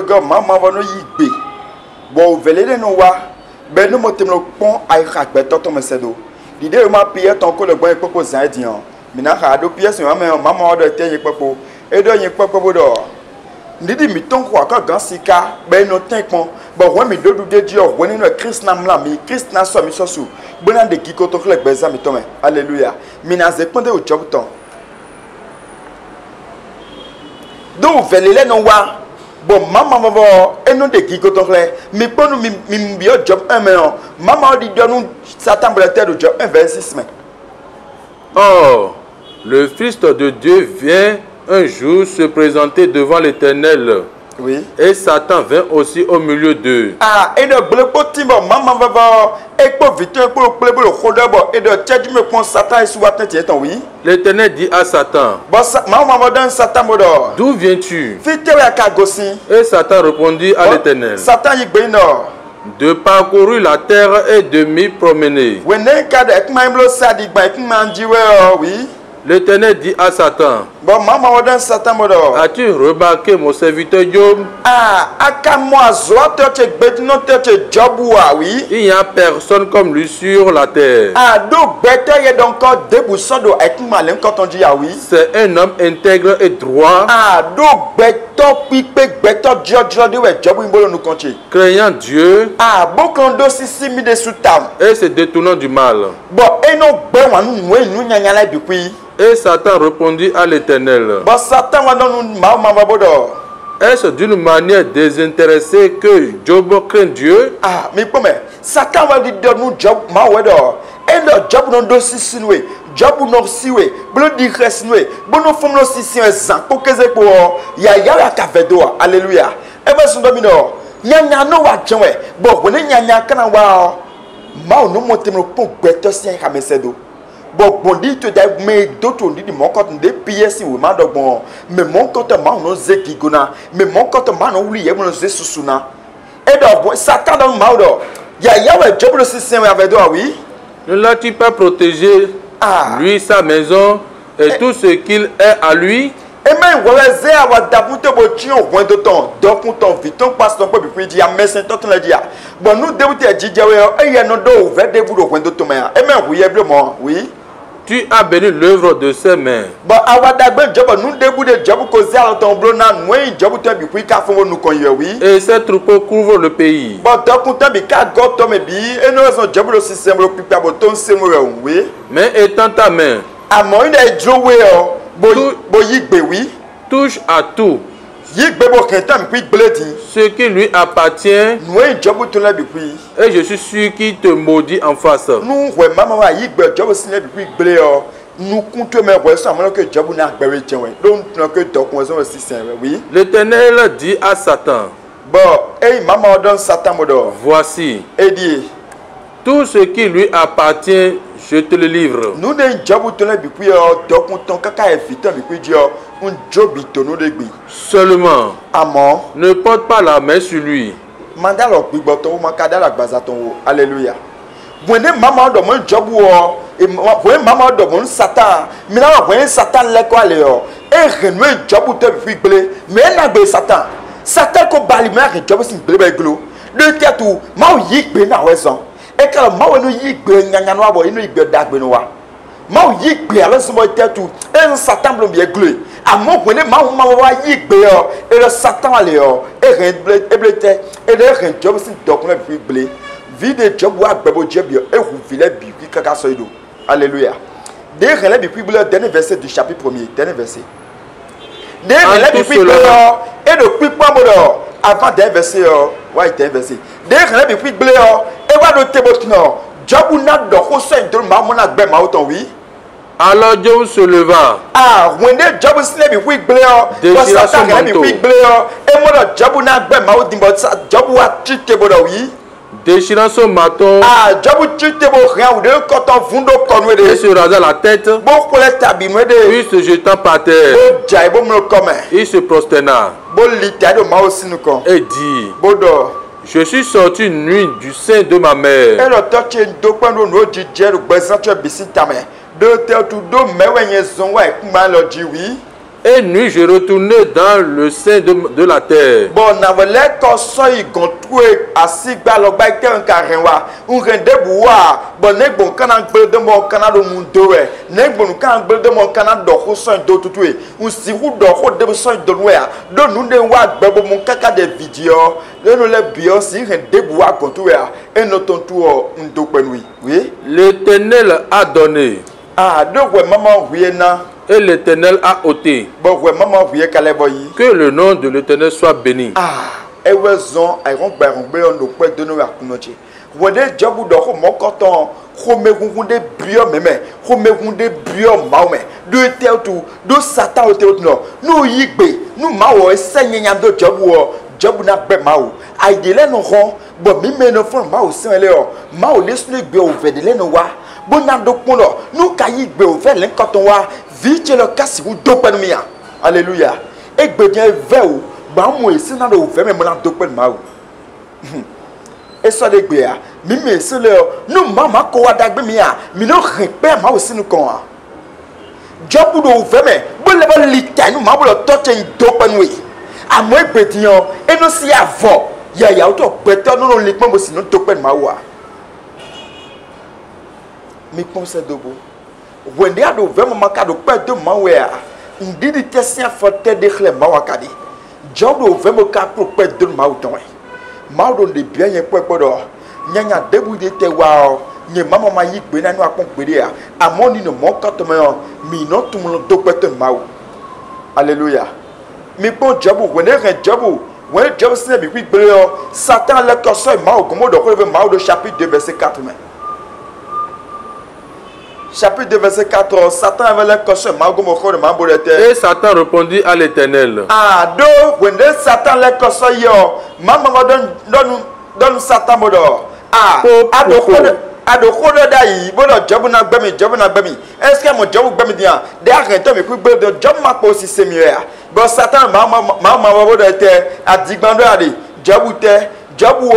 go mama va no yigbe. Bon velele no wa. Ben no motem no pon ay rak beto to mesedo. L'idée ma pied ton ko le bon popo zadian. Mina ha do pièce mama odo tenye popo. E do yin popo bodo. Ndidi mi ton kwa ka gansika ben no tenkpon. Bon when mi do de dio when no Christ nam la mi Christ na so mi so su. Bona de kiko to klek beza mi tome. Alléluia. Mina ze pande o job ton. Do velele no wa. Bon maman va et non de kiko to klek. Mi ponu mi bio job 1 million. Maman di do nous Satan blate de job 1 verset 6 mais. Or, le Fils de Dieu vient un jour se présenter devant l'Éternel. Oui. Et Satan vint aussi au milieu d'eux. Ah, et de blepo timbo, maman va et pour vite pour le khodobo et de tchadji me prend Satan et sous atteinte ton oui. L'Éternel dit à Satan, Bon maman va dans Satan modo. d'où viens-tu? Vite ya kagosi. Et Satan répondit à l'Éternel, Satan y beno. de parcourir la terre et de m'y promener. Wene ka de ekmaimlo sadi gba ekmanjiwe oui. L'Éternel dit à Satan, Bon maman va dans Satan modo. as-tu remarqué mon serviteur Job? Ah, aka moi zoa te betino te jobwa oui. Il n'y a personne comme lui sur la terre. Ah, do bete ye donc debousso do ekmalen quand on dit ah oui. C'est un homme intègre et droit, Ah, do beto pipe beto jojo de we jobu imbolo nu konche. craignant Dieu Ah, bon do sisi mi de sutam. et se détournant du mal. Bon, et non be wanu nwe nu nyanya la depuis. Et Satan répondit à l'Éternel, Bon, Satan wa don ma bodo. est-ce d'une manière désintéressée que Job craint Dieu? Ah, mi pome. Satan wa di do nu job ma wedo. Et le job non do sisi nwe. Job no siwe. Blo di res nwe. Bono fom no sisi ezan. Ko keze ko ya ka vedo. Alléluia. E ba sun domino. Nyanya no wa jenwe. Bon, woni nyanya kana wa. Ma no motem no pon gbeto sien ka mesedo. Bon, bon dit tu as mais d'autres dit mon compte de pièces ou ma bon mais mon compte ma no zeki gona mais mon compte ma no oublié mon zesusuna et donc Satan dans ma do ya ouais job le système avec toi oui Ne l'as-tu pas protégé, lui, sa maison et tout ce qu'il est à lui? et même voilà zé avoir d'abouter botin au point de temps donc ton vite on passe ton peu puis dire merci tant on l'a dit bon nous débuter dit et ya no do ouvert debout au point de temps et même oui oui. Tu as béni l'œuvre de ses mains. Bon, awadagbe job nous debout de job causer à ton blona nous job to bi ka fo nous kon oui. Et ces troupeaux couvrent le pays. Bon, donc content bi ka God to me bi et nous son job le système le pipa boton se mo oui. Mais étends ta main. A mo ina jowe bo yigbe oui. Touche à tout. Yigbe bo kentam puis bledi. Ce qui lui appartient. Nous job to la bi puis. Et je suis sûr qu'il te maudit en face. Nous ouais maman wa yigbe job sinle bi puis blé nous comptons mais ouais ça que job na gbere tien donc que to kon so système oui. L'Éternel dit à Satan. Bon, hey maman donne Satan modo. Voici. Et dit tout ce qui lui appartient, je te le livre. Nous ne job to la bi puis donc ton kaka éviter bi puis dire un job to no de gbi. Seulement. Amen. Ne porte pas la main sur lui. Manda lo gbi boto o makada la gbazaton. Alléluia. Bwene maman do mon job wo et bwene maman do mon Satan. Mi na bwene Satan le ko ale yo. E renwe job to bi puis ble. Mais na gbe Satan. Satan ko bali ma ke job sin ble ba glo. De tetu ma o yi gbe na wesan. E kala ma wo no yi gbe nyanya no abo inu igbe dagbe no wa. Ma o yi gbe ala so mo tetu. E Satan blo bi glo. Amo bwene ma wa yi gbe yo. E le Satan ale yo. E ren ble e blete. E le ren job sin dokuna bi ble. Vide job wa gbebo job yo e hu vile bi ki kaka so ido. Alléluia. De ren bi ble dernier verset du chapitre 1er, dernier verset. De ren bi ble et de pipa modo avant d'un verset ouais d'un verset. De ren bi ble e wa do tebotino. Job na do ko so ido ma mo na gbe ma o ton oui. Alors Job se leva. Ah, when the job is ble déchira son manteau. E mo do job na gbe ma o dimbo job wa trite bodo oui. Déchirant son manteau, il se rasa la tête, puis se jetant par terre, il se prosterna et dit, je suis sorti une nuit du sein de ma mère. Et nuit, je retournais dans le sein de la terre. Bon, n'avait qu'un seuil gontué à sigba le bail qu'un carréwa. Un rendez bois. Bon, n'est bon qu'un angle de mon canal au monde. N'est bon qu'un angle de mon canal d'or au sein d'autres tués. Un sirop d'or au début de l'ouest. Donne nous des watts, babo mon caca des vidéos. Le nous les bios, si rendez bois gontué. Et notre tour, un dopenui. Oui. L'Éternel a donné. Ah, donc, ouais, maman, oui, non. Et l'Éternel a ôté. Bon, ouais, maman, oui, que le nom de l'Éternel soit béni. Ah, et ouais, zon, et on nous peut donner à Kunochi. Vous avez déjà vous d'or, mon coton, vous des brios, mais vous des brios, maumé, deux théâtres, deux satans au théâtre, nous y bé, nous mao et seigneur de job n'a pas mao. Aïdélé nous rend, bon, mime ne font mao Saint-Léon, mao laisse le bio ouvert de l'enoa. Bon, nous caillons ouvert l'encoton, vite le cas si vous dopez mia. Alléluia. Et bien, vers où, bah, moi, c'est dans le ouvert, mais mon dopé mao. Et ça, les gars, mime, c'est le, nous, maman, quoi d'agbemia, mais nous, repère, moi aussi, nous, quoi. Job ou ouvert, mais, bon, le litain, nous, maman, le torche, une dopé nous. À moi, petit, et nous, si avant, il y a autre pétard, nous, les pommes aussi, nous, dopé mao. Mais pensez de vous. When they are vraiment cas de perdre de mawea, il dit que c'est un fauteuil de clé mawakadi. Job de vraiment cas pour perdre de mauton. Maudon de bien y peut pas d'or. Nyanya debout de te wow. Nye maman maïk benano a compris à mon ino mon catement. Mi non tout le monde de perdre mau. Alléluia. Mais bon job when they job. When job c'est bien quick bleu. Satan le corso mau comme de relever mau de chapitre 2 verset 4. Chapitre 2, verset 4, Satan avait l'air coché, et Satan répondit à l'Éternel. Ah, donc, when Satan l'air coché, maman donne Satan modor. Ah, adokode daï, bon, job n'a bami. Est-ce que mon job bami dia? Derrière, mais puis de job m'a pas aussi c'est mieux. Bon, Satan, maman va être à Digbando ali, job ou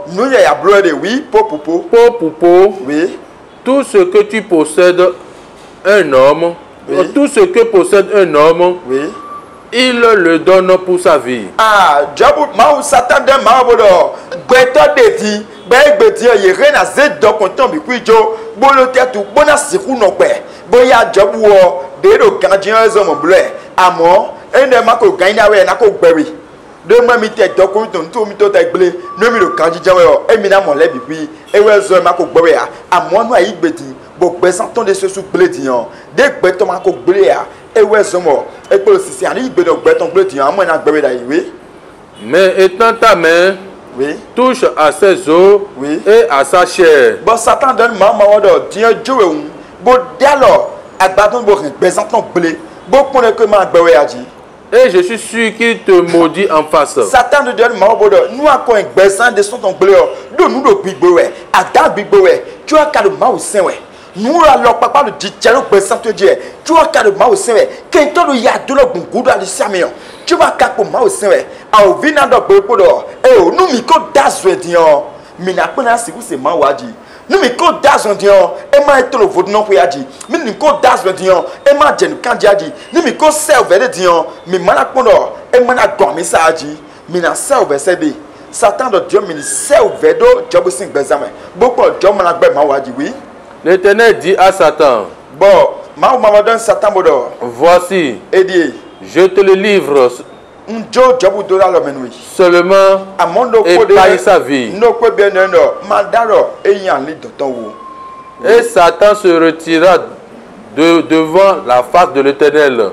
nous y a bleu oui, popo, oui. Tout ce que tu possèdes, un homme, oui. Tout ce que possède un homme, oui. Il le donne pour sa vie. Ah, Job, ma Satan de ma bodo, beto de ti, beti ye rena zed do konton bi kwijo, bolo tetu, bona siku no pe, boya Job wo, de do gardien zomo bleu, amo, ene ma ko gaina we na ko gbewi. De moi mi te do konton to mi to ta gble, no mi lo kanji jawe o, e mi na mo lebi pi, e we zo ma ko gbewe a, amo no ayi gbeti, bo gbe santon de se su ble diyan, de gbe to ma ko gble a. Et ouais, c'est moi. Et pour le système, il y a mais étant ta main, oui. Touche à ses os, oui. Et à sa chair. Bon, Satan donne maman de Dieu, bon, dialogue, à bâton, bon, présentant blé, bon, pour le comment et je suis sûr qu'il te maudit en face. Satan de donne maman de nous avons un besoin de son blé, de nous le big boy, à ta big boy, tu as qu'à le mal au sein, ouais. Nous alors papa le dit tiens le sant Dieu tu vas qu'à le mal au sein quand tu y a de le bon goût dans le samion tu vas qu'à le mal au sein à au vina de bepo d'or et nous mi ko dazwe dion mi na pena si vous c'est ma wadi nous mi ko dazwe dion et ma eto le vodou non pour yadi mi ni ko dazwe dion et ma jenu kan diadi nous mi ko serve de dion mi mana pondor et mana dormi ça adi mi na serve cd Satan de Dieu mi serve do job sin bezame beaucoup job mana gbe ma wadi oui. L'Éternel dit à Satan, bon, Satan voici, je te le livre seulement épargne sa vie. Et Satan se retira devant la face de l'Éternel.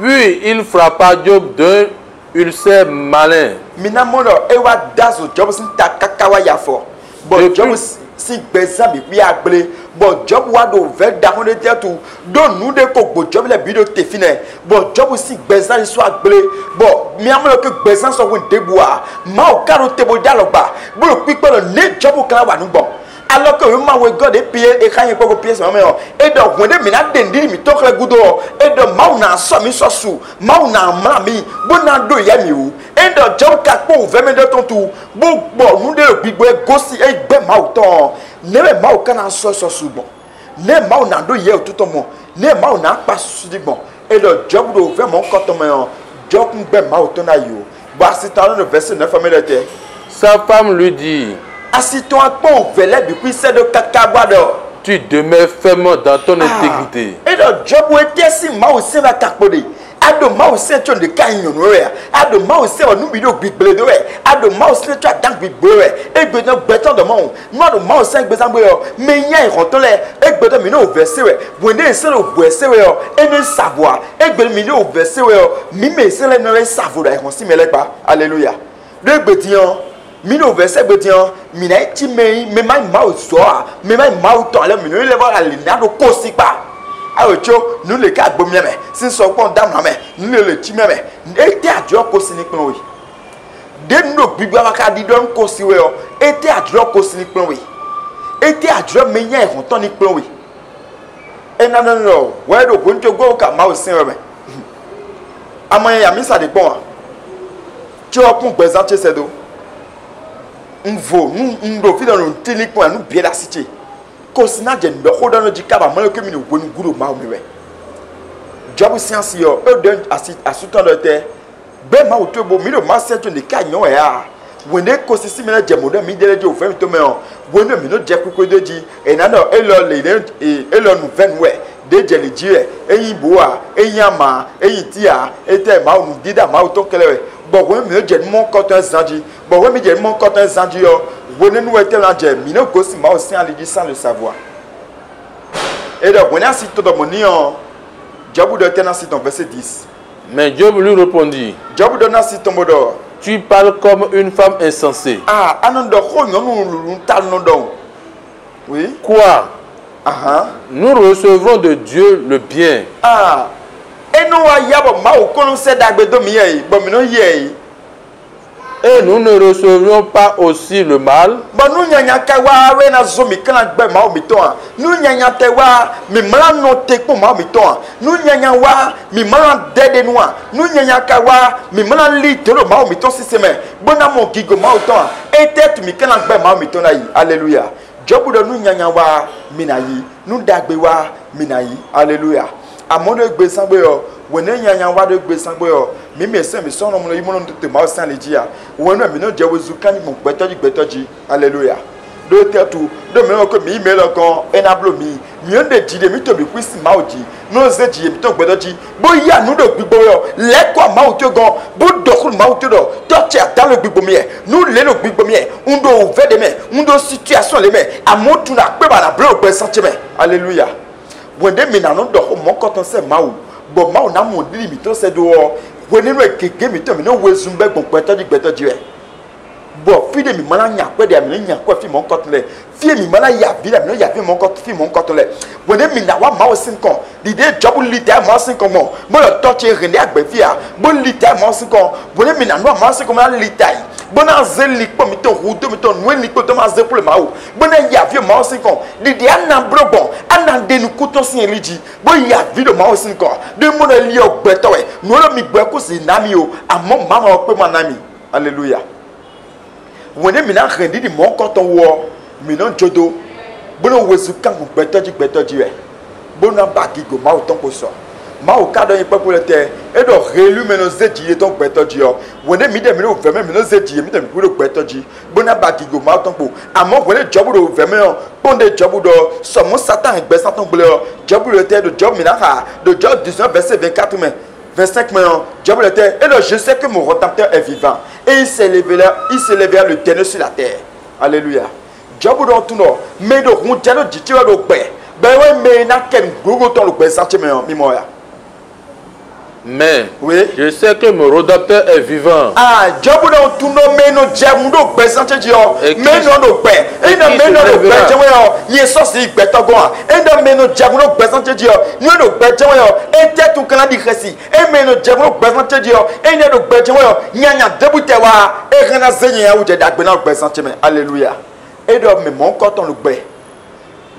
Puis il frappa Job d'un ulcère malin. Minamono ewa dazo job sin takakawa ya fo. Bon job si bezan bi pi agble. Bon job wa do ver da on était tout. Don nous de ko bo job le bi do te fine. Bon job si bezan so agble. Bon miamono ke bezan so won deboa. Ma o karo te bo dialogue. Bo lo pipe le ne job kan wa nu bon. Alors que ma we God et pied et quand il faut pied maman et donc when me na dendi mi tok le gudo et donc ma na so mi so su ma na ma mi bona do ya mi o et donc job ka po ve me de ton tout bon nous de big boy gosi e gbe ma o ton ne me ma o kana so su bon ne mau na do ye tout mo ne mau na pa sudi bon et le job do vraiment quand on job be mau to na yo ba si dans le verset 9 amelete sa femme lui dit assis-toi pour veler depuis c'est de kakabado tu demeures ferme dans ton intégrité et le job était si mau se va takpode ado mau se tu de kanyo noya ado mau se onu bi do gbigble do e ado mau se tu adan gbigble e egbe no beton de mon no do mau se gbe sambo yo me yan iroto le egbe do mi no verse we wende se lo verse we yo ene savoir egbe mi no verse we yo mi me se le no savoir e si me le pa alléluia de gbetian mi no verse gbetian mi na ti me mai mau so a me mai mau to le mi no le ba le na do kosi pa ayo cho nous le ka gbom yeme sin so pon dam na me nous le ti meme ete ajo kosi ni pon wi de no gbigba wa ka di don kosi we o ete ajo kosi ni pon wi ete ajo me yan ehun ton ni pon wi ena no we do gonjo go ka ma o sin we amoye ya mi sa de pon ti o pun gbezan che sedo nvo ndo fi don tini pon nu bi la cité kosina je ndo ko dono jikaba mo ke mi no woni guru ma o mewe job science yo e don asutan do te be ma o to bo mi do ma se to ne ka nyon e a woni kosisi mi na je mo do mi dele je o fe mi to me o woni mi no je kuko deji e na no e lo le e lo nu ven we de je le ji e eyin bo a eyin ama eyin ti a e te ma o nu dida ma o to kele we bo woni mi no je mo cotton zanji bo woni mi je mo cotton zanji yo woni nu ete na je mi no gosi ma o sin aliji sans le savoir et donc on a cité dans mon nion Job de tenacité dans verset 10 mais Job lui répondit Job de nasi tombodo tu parles comme une femme insensée anondo ko nyonu tal no don oui quoi nous recevrons de Dieu le bien eno wa yabo ma o kono se dagbe do mi yi bo mi no yi et nous ne recevrions pas aussi le mal. Bon, nous n'yanya kawa we na zomi kana gbe ma o mi to an. Nous n'yanya te wa mi mala no te ko ma o mi to an. Nous n'yanya wa mi mala dede no an. Nous n'yanya kawa mi mala li te ro ma o mi to siseme. Bona mo gigo ma o to an. Ete mi kana gbe ma o mi to na yi. Alléluia. Jobu do nous n'yanya wa mi na yi. Nous dagbe wa mi na yi. Alléluia. Amono gbe sangbe yo. Wene nyanya wa de gbe sangbe yo mi me se mi so no mo yi mo no tete ma o san le ji a wonu mi no je wo zu kan mo gbetoji hallelujah do tetu do me ko mi me lo kan enablo mi on de ji de mi to bi kwisi ma o ji no ze ji mi to gbetoji bo ya nu do gbigbo yo le ko ma o to gan bo dokun ma o to do to che ata lo gbigbo mi e nu le lo gbigbo mi e ndo o ve de me ndo situation le me amotu na pe ba na bro gbe san che me hallelujah wende mi na no do mo ko ton se ma o bo ma o na mo diri mi to se do woni no keke mi to mi no wezun be gbon gbetoji e bo fi de mi mala nya pe de mi nya ko fi mo ko tole fi mi mala ya bi de mi no ya fi mo ko tole woni mi na wa ma o sin kon di de job liter ma sin kon mo lo to che rene agbe fi a bo liter ma sin kon woni mi na no ma sin kon ma liter bona zeli po mi to hu to mi to no ni ko to ma ze pour le ma o bona ya fi ma sin kon di de ana brogbon ana de nu ko to sin eliji bo ya vi de ma sin kon de mo na li ogbeto we no lo mi gbe ko si na mi o amo mama o pe ma na mi hallelujah woni mi na rendi di mo ko to wo mi no jodo bona wesu kan ko gbetoji we bona ba gigo ma o ton ko so ma o ka do yin pe le te e do relu me no zeji e ton gbetoji o woni mi de mi no ve me no zeji mi de mi ko gbetoji bona ba gigo ma o ton ko amo woni jobu do ve me o ponde jobu do so mo satan gbe satan gbele o jobu le te do job mi na ha do job 19 verset 24 mais 25 maintenant, Job le terre. Et là, je sais que mon rédempteur est vivant. Et il s'élèvera le dernier sur la terre. Alléluia. Job dans tout nord. Mais de route, tu as dit, tu as le paix. Ben ouais, mais n'a qu'un gros temps le paix, ça tu m'as mis moi. Mais oui, je sais que mon rédempteur est vivant. Job dans tout nord, mais nous diamons le paix, ça tu dis, mais non le paix. Et non, mais non le paix, tu vois, il est sorti, il est tombant. Et non, mais nous diamons le paix, ça tu dis, nous le paix, tu vois, et t'es tout quand dit récit. Et mais nous diamons le paix, ça tu dis, et non le paix, tu vois, il y a un début de voir, et rien à zénir où j'ai d'agber dans le paix, ça tu dis, alléluia. Et donc, mais mon coton le paix.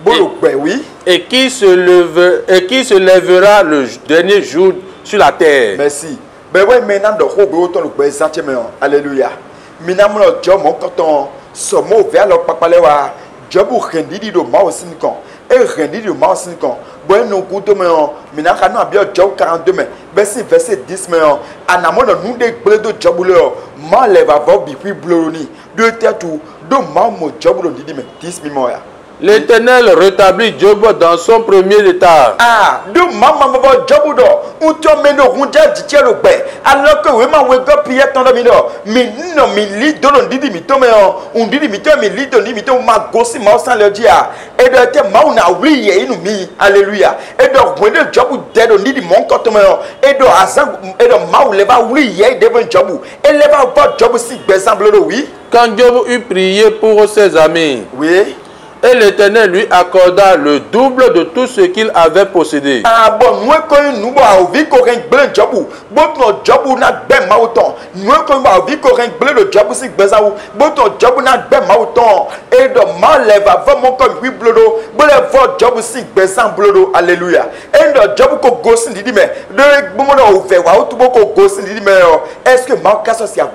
Oui. Et qui se lèvera le dernier jour sur la terre. Merci. Mais oui, maintenant, de autant le paix, ça tu dis, alléluia. Maintenant, mon coton, ce mot vers le papa, Job ou rendi do ma aussi quand et rendi de ma sin kon bon no kuto me on mina kana bia job 42 me verset 10 me on anamo no nu de gble do job le ma leva vo bi pi bloroni de tetu do ma mo job do didi me 10 mi moya. L'Éternel rétablit Job dans son premier état. Ah, do mama mo Job do, un to me no hunja ditielo gbe. Alors que we ma we go pied ton mi do. Mi no mi li do no didi mi to me on didi mi to mi li do ni mi to ma gosi ma san le dia. Et de te ma una wi ye inu mi. Alléluia. Et do when de Job de do didi mon ko to me et do azan et do ma le ba wi ye devant Job. Et le ba Job si gbe semble do oui. Quand Job eut prié pour ses amis. Oui. Et l'Éternel lui accorda le double de tout ce qu'il avait possédé. Ah bon, nous connaissons nous avons vu qu'on règle job. Bon, notre job n'a pas mal autant. Nous connaissons vu qu'on règle le job si besoin. Bon, notre job n'a pas mal autant. Et de mal lève vraiment comme oui blodo. Bon, le job si besoin blodo. Alléluia. Et le job qu'on gosse dit mais de bon on ouvert wa tout bon qu'on gosse dit mais est-ce que mal casse si a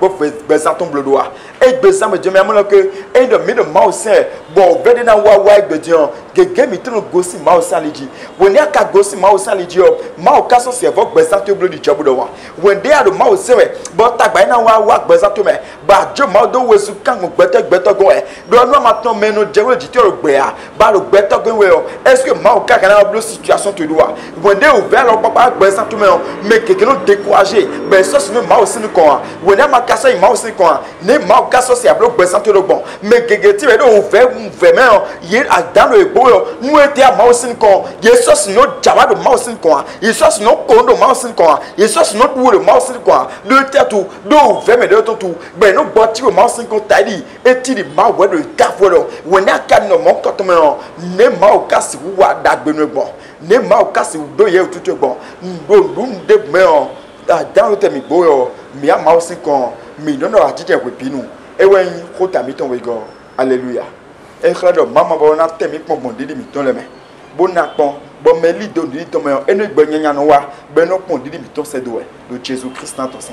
besoin ton blodo et besoin me dire mais moi que et de mi de mal c'est bon veut na wa de dire gege mi ton gosse mal ça li dit when ya ka gosse mal ça li dit mal casse si a besoin ton blodo job do wa when they are mal c'est but tagba na wa besoin to me ba jo mal do wesu kan gbete go e do no maintenant mais no je dit o gbe a ba lo gbete go we est-ce que mal ka na blo situation to do wa when they ouvert leur papa besoin to me mais quelqu'un no décourager ben ça c'est mal aussi ko when ya ma casse mal aussi ko ne mal casse si a blo besoin to do bon mais gege ti we do ouvert vraiment ye dans le ebo nous était à mal aussi ko ye ça c'est no jaba do mal aussi ko ye ça c'est no kondo mal aussi ko ye ça c'est no wo mal aussi ko de tête do ouvert mais de tout ben no boti mal aussi ko tadi et ti di mal we do tafo do when ya ka no mon ko to me ne mal casse wa dagbe no bon ne mal casse do ye tout bon ndo de me dans le thème boyo mi a mal aussi ko mi no no atite ko pinu ewen ko tami ton we go alléluia e khado mama bo na temi pon bon didi mi ton le me bo na pon bo me li do didi ton me eno gbe nyanya no wa be no pon didi mi ton se do e do Jésus Christ na ton 50